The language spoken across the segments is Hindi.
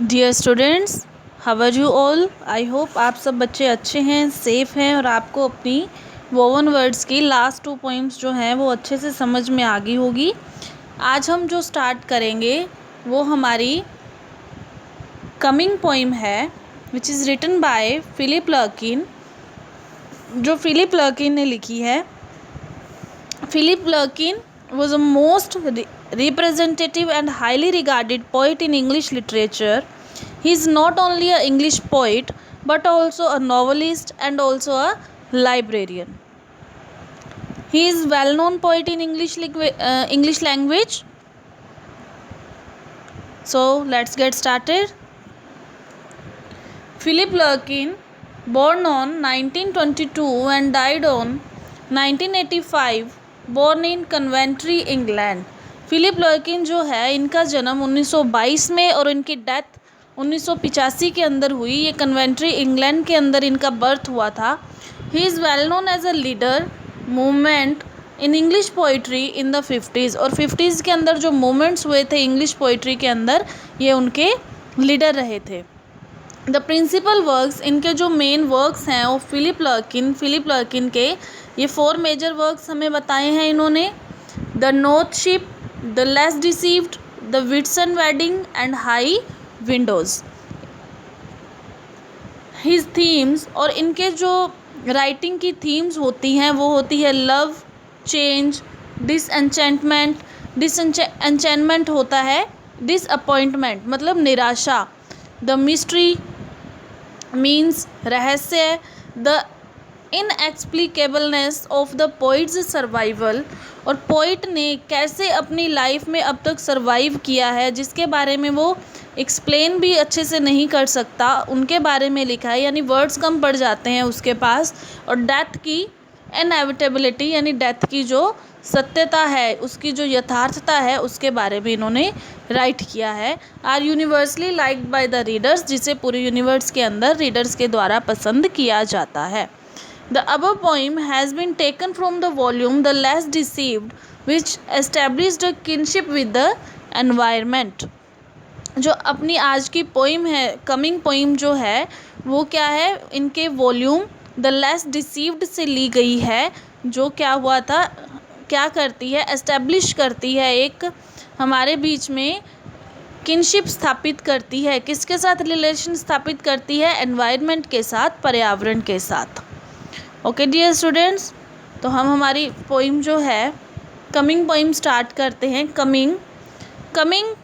Dear students, how are you all. I hope आप सब बच्चे अच्छे हैं, सेफ़ हैं और आपको अपनी वोवन वर्ड्स की लास्ट 2 पोइम्स जो हैं वो अच्छे से समझ में आ गई होगी। आज हम जो स्टार्ट करेंगे वो हमारी कमिंग पोइम है which is written by Philip Larkin, जो फिलिप लर्किन ने लिखी है। Philip Larkin was a most representative and highly regarded poet in English literature. He is not only an English poet but also a novelist and also a librarian. He is well-known poet in English language. So let's get started. Philip Larkin, born on 1922 and died on 1985, born in Coventry, England. Philip Larkin जो है इनका जन्म 1922 में और इनकी डेथ 1985 के अंदर हुई। ये कन्वेंट्री इंग्लैंड के अंदर इनका बर्थ हुआ था। He is well known as a leader movement in English poetry in the 50s, और 50s के अंदर जो मूवमेंट्स हुए थे इंग्लिश पोइट्री के अंदर, ये उनके लीडर रहे थे। द प्रिंसिपल वर्क्स, इनके जो मेन वर्क्स हैं वो फिलिप लर्किन के ये 4 मेजर वर्क्स हमें बताए हैं इन्होंने। The north ship, the less deceived, the Whitson wedding and high Windows. His themes, और इनके जो राइटिंग की थीम्स होती हैं वो होती है लव, चेंज, डिसएंचेंटमेंट। डिसएंचेंटमेंट होता है डिसअपॉइंटमेंट, मतलब निराशा। द मिस्ट्री मीन्स रहस्य। The inexplicableness of the poet's survival, और पोइट ने कैसे अपनी लाइफ में अब तक सर्वाइव किया है, जिसके बारे में वो एक्सप्लेन भी अच्छे से नहीं कर सकता, उनके बारे में लिखा है, यानी वर्ड्स कम पड़ जाते हैं उसके पास। और डेथ की इनएविटेबिलिटी, यानी डेथ की जो सत्यता है, उसकी जो यथार्थता है, उसके बारे में इन्होंने राइट किया है। Are universally liked by the readers, जिसे पूरे यूनिवर्स के अंदर रीडर्स के द्वारा पसंद किया जाता है। The above poem has been taken from the volume The Less Deceived, which established a kinship with the environment. जो अपनी आज की पोइम है, कमिंग पोइम जो है वो क्या है, इनके वॉल्यूम द लेस डिसीव्ड से ली गई है। जो क्या हुआ था, क्या करती है, एस्टेब्लिश करती है, एक हमारे बीच में किनशिप स्थापित करती है। किसके साथ रिलेशन स्थापित करती है? एनवायरनमेंट के साथ, पर्यावरण के साथ। ओके डियर स्टूडेंट्स, तो हम हमारी पोइम जो है कमिंग पोइम स्टार्ट करते हैं। कमिंग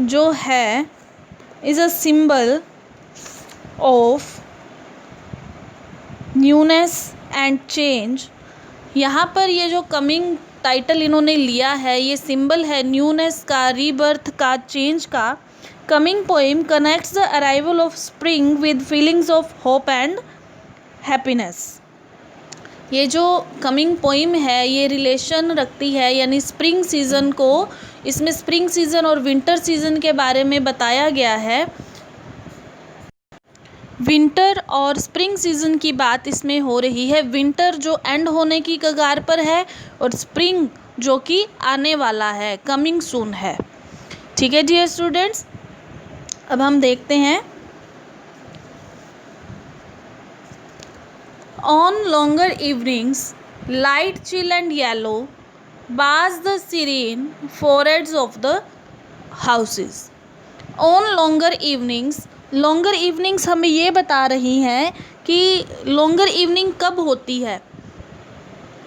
जो है is a symbol of newness and change. यहाँ पर ये जो कमिंग टाइटल इन्होंने लिया है, ये सिंबल है न्यूनेस का, रीबर्थ का, चेंज का। Coming poem connects the arrival of spring with feelings of hope and happiness. ये जो कमिंग पोइम है ये रिलेशन रखती है, यानी स्प्रिंग सीज़न को, इसमें स्प्रिंग सीज़न और विंटर सीज़न के बारे में बताया गया है। विंटर और स्प्रिंग सीज़न की बात इसमें हो रही है। विंटर जो एंड होने की कगार पर है और स्प्रिंग जो कि आने वाला है, कमिंग सून है। ठीक है डियर स्टूडेंट्स, अब हम देखते हैं। On longer evenings, light, chill and yellow bars the serene foreheads of the houses. On longer evenings हमें ये बता रही हैं कि longer evening कब होती है,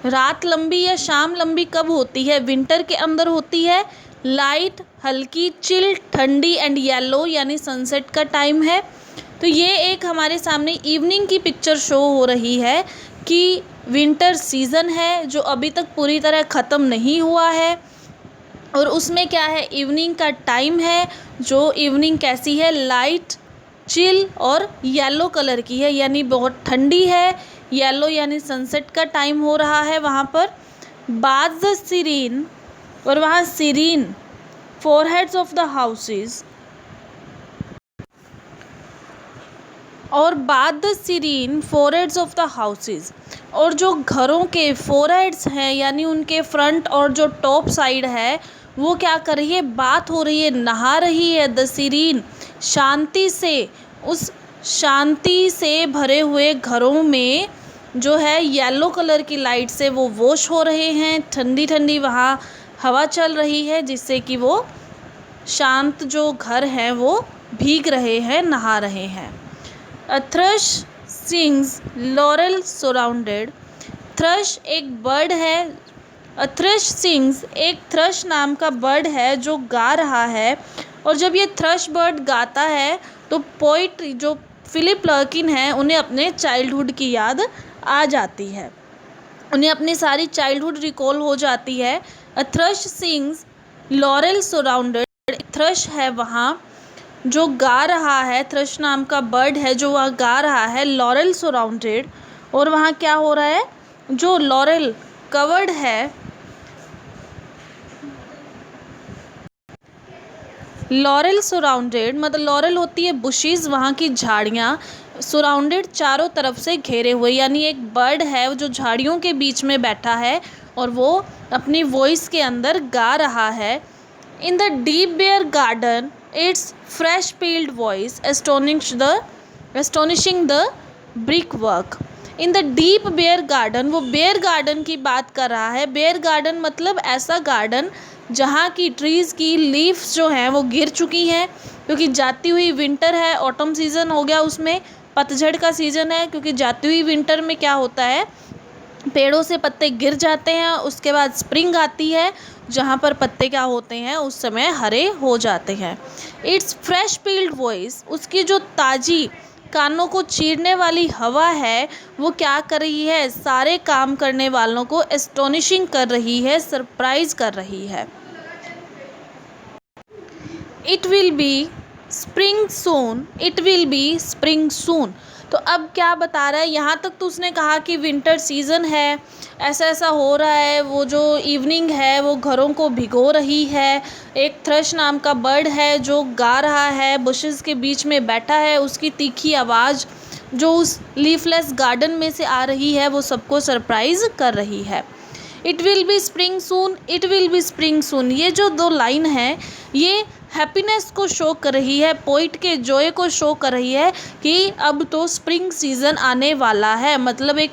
रात लंबी या शाम लंबी कब होती है। विंटर के अंदर होती है। लाइट हल्की, चिल ठंडी, एंड येलो यानी सनसेट का टाइम है। तो ये एक हमारे सामने इवनिंग की पिक्चर शो हो रही है कि विंटर सीज़न है जो अभी तक पूरी तरह ख़त्म नहीं हुआ है, और उसमें क्या है, इवनिंग का टाइम है। जो इवनिंग कैसी है, लाइट, चिल और येलो कलर की है, यानी बहुत ठंडी है। येलो यानी सनसेट का टाइम हो रहा है वहाँ पर। बाद द सीरीन, और वहाँ serene foreheads of the houses, और बाद the serene foreheads of the houses, और जो घरों के फोरहेड्स हैं यानी उनके फ्रंट और जो टॉप साइड है वो क्या कर रही है, बात हो रही है, नहा रही है द सीरीन, शांति से। उस शांति से भरे हुए घरों में जो है येलो कलर की लाइट से वो वॉश हो रहे हैं, ठंडी ठंडी वहाँ हवा चल रही है, जिससे कि वो शांत जो घर हैं वो भीग रहे हैं, नहा रहे हैं। A thrush sings laurel surrounded. Thrush एक बर्ड है। अ थ्रश सिंग्स एक थ्रश नाम का बर्ड है जो गा रहा है। और जब ये थ्रश बर्ड गाता है तो पोइट जो फिलिप लर्किन है उन्हें अपने चाइल्डहुड की याद आ जाती है, उन्हें अपनी सारी चाइल्डहुड रिकॉल हो जाती है। A thrush sings laurel surrounded. Thrush है वहाँ जो गा रहा है, थ्रश नाम का बर्ड है जो वहाँ गा रहा है, लॉरेल सराउंडेड। और वहाँ क्या हो रहा है, जो लॉरेल कवर्ड है, लॉरेल सराउंडेड मतलब लॉरेल होती है बुशीज, वहाँ की झाड़ियाँ, सराउंडेड चारों तरफ से घेरे हुए, यानी एक बर्ड है जो झाड़ियों के बीच में बैठा है और वो अपनी वॉइस के अंदर गा रहा है। In the deep bare garden it's fresh peeled voice astonishing the brick work. In the deep bare garden, वो बेयर गार्डन की बात कर रहा है। बेयर गार्डन मतलब ऐसा गार्डन जहाँ की ट्रीज़ की लीव्स जो हैं वो गिर चुकी हैं, क्योंकि जाती हुई विंटर है, ऑटम सीज़न हो गया, उसमें पतझड़ का सीज़न है, क्योंकि जाती हुई विंटर में क्या होता है, पेड़ों से पत्ते गिर जाते हैं, उसके बाद स्प्रिंग आती है जहाँ पर पत्ते क्या होते हैं उस समय हरे हो जाते हैं। इट्स फ्रेश पील्ड वॉइस, उसकी जो ताज़ी कानों को चीरने वाली हवा है वो क्या कर रही है, सारे काम करने वालों को एस्टोनिशिंग कर रही है, सरप्राइज कर रही है। It will be spring soon, it will be spring soon. तो अब क्या बता रहा है, यहाँ तक तो उसने कहा कि विंटर सीज़न है, ऐसा ऐसा हो रहा है, वो जो इवनिंग है वो घरों को भिगो रही है, एक थ्रश नाम का बर्ड है जो गा रहा है, बुशेस के बीच में बैठा है, उसकी तीखी आवाज़ जो उस लीफलेस गार्डन में से आ रही है वो सबको सरप्राइज कर रही है। It will be spring soon, it will be spring soon, ये जो दो लाइन है ये हैप्पीनेस को शो कर रही है, पोइट के जॉय को शो कर रही है कि अब तो स्प्रिंग सीज़न आने वाला है, मतलब एक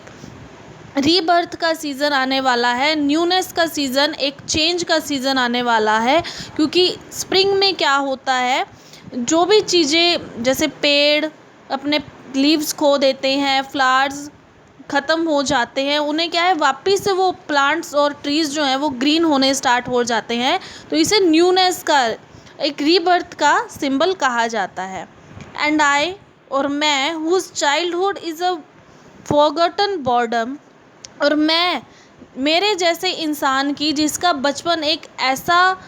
रीबर्थ का सीज़न आने वाला है, न्यूनेस का सीज़न, एक चेंज का सीज़न आने वाला है। क्योंकि स्प्रिंग में क्या होता है, जो भी चीज़ें जैसे पेड़ अपने लीव्स खो देते हैं, फ्लावर्स ख़त्म हो जाते हैं, उन्हें क्या है वापस से वो प्लांट्स और ट्रीज़ जो हैं वो ग्रीन होने स्टार्ट हो जाते हैं, तो इसे न्यूनेस का, एक रीबर्थ का सिंबल कहा जाता है। एंड आई, और मैं, whose childhood is a forgotten boredom, और मैं, मेरे जैसे इंसान की जिसका बचपन एक ऐसा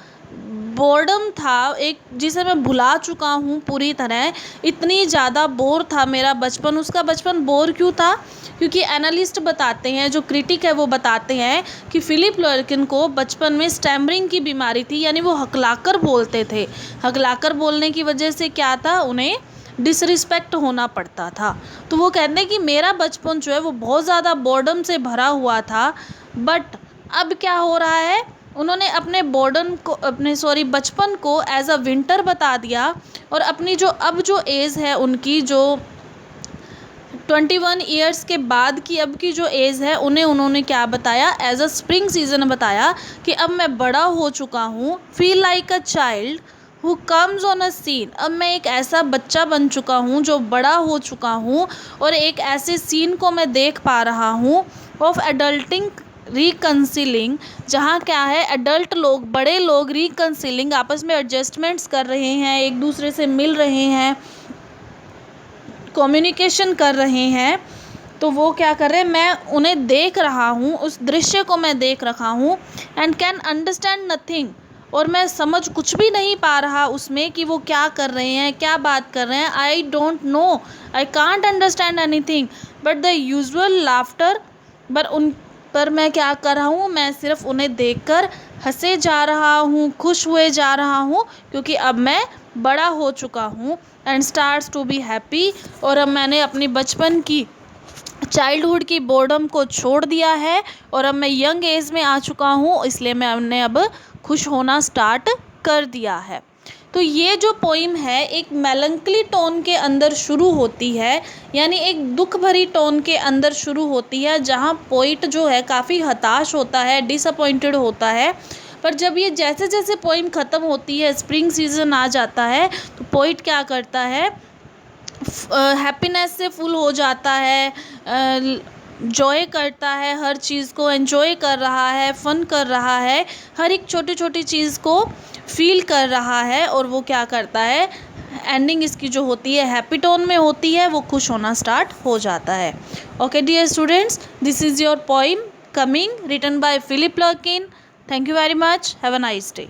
बोर्डम था, एक जिसे मैं भुला चुका हूँ पूरी तरह, इतनी ज़्यादा बोर था मेरा बचपन। उसका बचपन बोर क्यों था, क्योंकि एनालिस्ट बताते हैं, जो क्रिटिक है वो बताते हैं कि फिलिप लर्किन को बचपन में स्टैमरिंग की बीमारी थी, यानी वो हकलाकर बोलते थे। हकलाकर बोलने की वजह से क्या था, उन्हें डिसरिस्पेक्ट होना पड़ता था। तो वो कहते हैं कि मेरा बचपन जो है वो बहुत ज़्यादा बोर्डम से भरा हुआ था। बट अब क्या हो रहा है, उन्होंने अपने बोर्डन को, अपने बचपन को एज अ विंटर बता दिया, और अपनी जो अब जो एज है उनकी, जो 21 ईयर्स के बाद की अब की जो एज है, उन्होंने क्या बताया, एज अ स्प्रिंग सीजन बताया कि अब मैं बड़ा हो चुका हूँ। Feel like a child who comes on a scene, अब मैं एक ऐसा बच्चा बन चुका हूँ जो बड़ा हो चुका हूँ, और एक ऐसे सीन को मैं देख पा रहा हूँ ऑफ एडल्टिंग रिकन्सिलिंग, जहाँ क्या है, एडल्ट लोग, बड़े लोग रिकन्सिलिंग, आपस में एडजस्टमेंट्स कर रहे हैं, एक दूसरे से मिल रहे हैं, कम्युनिकेशन कर रहे हैं। तो वो क्या कर रहे हैं, मैं उन्हें देख रहा हूँ, उस दृश्य को मैं देख रहा हूँ। एंड कैन अंडरस्टैंड नथिंग, और मैं समझ कुछ भी नहीं पा रहा उसमें कि वो क्या कर रहे हैं, क्या बात कर रहे हैं। I don't know, I can't understand anything but the usual laughter, पर मैं क्या कर रहा हूँ, मैं सिर्फ उन्हें देखकर हंसे जा रहा हूँ, खुश हुए जा रहा हूँ, क्योंकि अब मैं बड़ा हो चुका हूँ। And starts to be happy, और अब मैंने अपनी बचपन की, चाइल्डहुड की बोर्डम को छोड़ दिया है, और अब मैं यंग एज में आ चुका हूँ, इसलिए मैं अब खुश होना स्टार्ट कर दिया है। तो ये जो पोइम है एक मेलंकली टोन के अंदर शुरू होती है, यानी एक दुख भरी टोन के अंदर शुरू होती है, जहाँ पोइट जो है काफ़ी हताश होता है, डिसअपॉइंटेड होता है। पर जब ये जैसे जैसे पोइम ख़त्म होती है, स्प्रिंग सीजन आ जाता है, तो पोइट क्या करता है, हैप्पीनेस से फुल हो जाता है, जॉय करता है, हर चीज़ को एंजॉय कर रहा है, फ़न कर रहा है, हर एक छोटी छोटी चीज़ को फील कर रहा है। और वो क्या करता है, एंडिंग इसकी जो होती है हैप्पी टोन में होती है, वो खुश होना स्टार्ट हो जाता है। Okay dear students, this is your poem coming, written by Philip Larkin. Thank you very much, have a nice day.